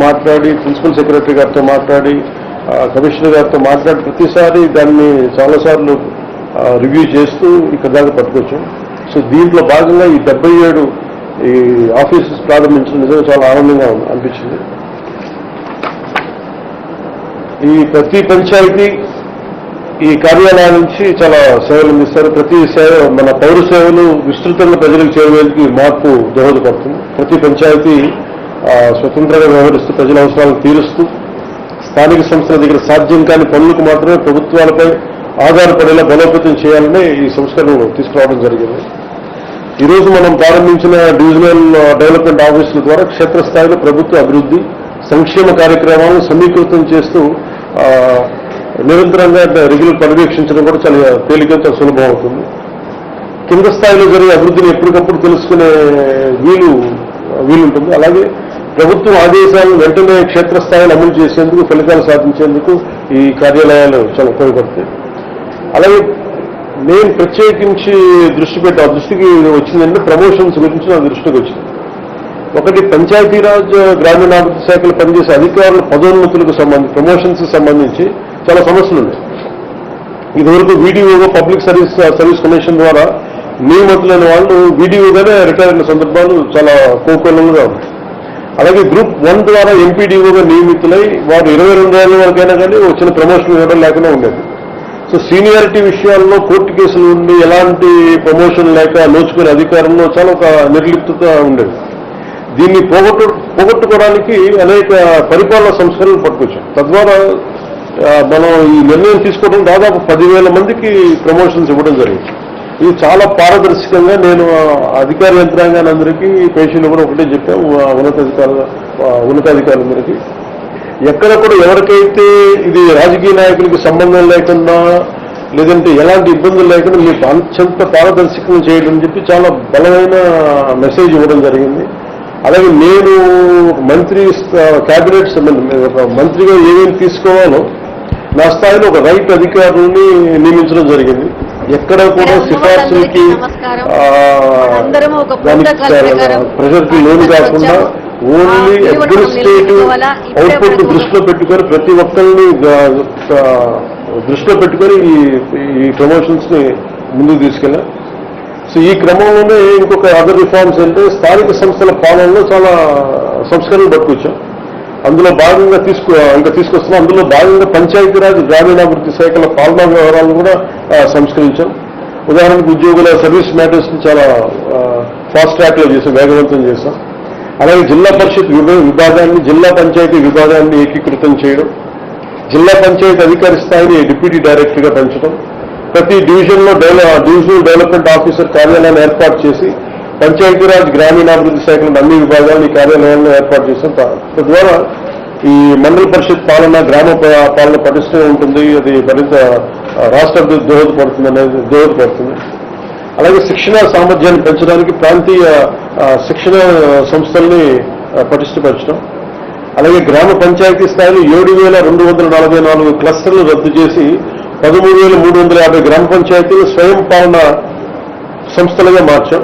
మాట్లాడి principal secretary గారితో మాట్లాడి కమిషనర్ గారితో మాట్లాడి ప్రతిసారి దాన్ని చాలాసార్లు రివ్యూ చేస్తూ ఇక్కడ దాకా పట్టుకొచ్చాం. సో దీంట్లో భాగంగా ఈ 77 ఈ ఆఫీసెస్ ప్రారంభించడం నిజంగా చాలా ఆనందంగా అనిపించింది. ఈ ప్రతి పంచాయతీ ఈ కార్యాలయం నుంచి చాలా సేవలు అందిస్తారు. ప్రతి సేవ మన పౌర సేవలు విస్తృతంగా ప్రజలకు చేరేందుకు మార్పు దోహదపడుతుంది. ప్రతి పంచాయతీ స్వతంత్రంగా వ్యవహరిస్తూ ప్రజల అవసరాలను తీరుస్తూ స్థానిక సంస్థల దగ్గర సాధ్యం కాని పనులకు మాత్రమే ప్రభుత్వాలపై ఆధారపడేలా బలోపేతం చేయాలని ఈ సంస్కరణలు తీసుకురావడం జరిగింది. ఈరోజు మనం ప్రారంభించిన డివిజనల్ డెవలప్మెంట్ ఆఫీసుల ద్వారా క్షేత్రస్థాయిలో ప్రభుత్వ అభివృద్ధి సంక్షేమ కార్యక్రమాలను సమీకృతం చేస్తూ నిరంతరంగా రెగ్యులర్ పర్యవేక్షించడం కూడా చాలా తేలికగా సులభం అవుతుంది. కింద స్థాయిలో జరిగే అభివృద్ధిని ఎప్పటికప్పుడు తెలుసుకునే వీలుంటుంది. అలాగే ప్రభుత్వం ఆదేశాలను వెంటనే క్షేత్రస్థాయిలో అమలు చేసేందుకు ఫలితాలు సాధించేందుకు ఈ కార్యాలయాలు చాలా ఉపయోగపడతాయి. అలాగే నేను ప్రత్యేకించి దృష్టికి వచ్చిందంటే ప్రమోషన్స్ గురించి నా దృష్టికి వచ్చింది. ఒకటి, పంచాయతీరాజ్ గ్రామీణాభివృద్ధి శాఖలు పనిచేసే అధికారుల పదోన్నతులకు ప్రమోషన్స్ సంబంధించి చాలా సమస్యలు ఉన్నాయి. ఇదివరకు వీడియోగా పబ్లిక్ సర్వీస్ కమిషన్ ద్వారా నియమితులైన వాళ్ళు వీడియోగానే రిటైర్ అయిన సందర్భాలు చాలా కోకొల్లలుగా ఉన్నాయి. అలాగే గ్రూప్ 1 ద్వారా ఎంపీడీఓగా నియమితులై వారు 22 ఏళ్ల వరకైనా కానీ వచ్చిన ప్రమోషన్ ఇవ్వడం లేకుండా ఉండేది. సో సీనియారిటీ విషయాల్లో కోర్టు కేసులు ఉండి ఎలాంటి ప్రమోషన్ లేక నోచుకునే అధికారంలో చాలా ఒక నిర్లిప్తత ఉండేది. దీన్ని పోగొట్టుకోవడానికి అనేక పరిపాలనా సంస్కరణలు పట్టుకొచ్చాం. తద్వారా మనం ఈ నిర్ణయం తీసుకోవడం దాదాపు 10,000 మందికి ప్రమోషన్స్ ఇవ్వడం జరిగింది. ఇది చాలా పారదర్శకంగా నేను అధికార యంత్రాంగాలందరికీ పేషీలు కూడా ఒకటే చెప్పాం, ఉన్నతాధికారులందరికీ ఎక్కడ కూడా ఎవరికైతే ఇది రాజకీయ నాయకులకి సంబంధం లేకుండా లేదంటే ఎలాంటి ఇబ్బందులు లేకుండా మీకు అత్యంత పారదర్శకంగా చేయడం చెప్పి చాలా బలమైన మెసేజ్ ఇవ్వడం జరిగింది. అలాగే నేను క్యాబినెట్ మంత్రిగా ఏమేమి తీసుకోవాలో నా స్థాయిలో ఒక రైట్ అధికారుల్ని నియమించడం జరిగింది. ఎక్కడ కూడా సిఫార్సులకి ప్రెషర్కి లోను కాకుండా ఓన్లీ అడ్మినిస్ట్రేటివ్ అవుట్పుట్ దృష్టిలో పెట్టుకొని ప్రతి ఒక్కరిని దృష్టిలో పెట్టుకొని ఈ ప్రమోషన్స్ ని ముందుకు తీసుకెళ్ళాం. సో ఈ క్రమంలోనే ఇంకొక అదర్ రిఫార్మ్స్ అంటే స్థానిక సంస్థల పాలనలో చాలా సంస్కరణలు పట్టుకొచ్చాం. అందులో భాగంగా తీసుకొస్తున్నాం. అందులో భాగంగా పంచాయతీరాజ్ గ్రామీణాభివృద్ధి శాఖల పాలనా వ్యవహారాలను కూడా సంస్కరించాం. ఉదాహరణకు ఉద్యోగుల సర్వీస్ మ్యాటర్స్ ని చాలా ఫాస్ట్ ట్రాక్ లో చేసాం, వేగవంతం చేశాం. అలాగే జిల్లా పరిషత్ విభాగాన్ని జిల్లా పంచాయతీ విభాగాన్ని ఏకీకృతం చేయడం, జిల్లా పంచాయతీ అధికారి స్థాయిని డిప్యూటీ డైరెక్టర్గా పెంచడం, ప్రతి డివిజన్లో డివిజనల్ డెవలప్మెంట్ ఆఫీసర్ కార్యాలయాన్ని ఏర్పాటు చేసి పంచాయతీరాజ్ గ్రామీణాభివృద్ధి శాఖలను అన్ని విభాగాలను ఈ కార్యాలయాలను ఏర్పాటు చేసాం. తద్వారా ఈ మండల పరిషత్ పాలన గ్రామ పాలన పటిష్టంగా ఉంటుంది. అది మరింత రాష్ట్ర అభివృద్ధి దోహదపడుతుంది. అలాగే శిక్షణ సామర్థ్యాన్ని పెంచడానికి ప్రాంతీయ శిక్షణ సంస్థల్ని పటిష్టపరచడం, అలాగే గ్రామ పంచాయతీ స్థాయిలో 7,244 క్లస్టర్లు రద్దు చేసి 13,350 గ్రామ పంచాయతీలు స్వయం పాలన సంస్థలుగా మార్చాం.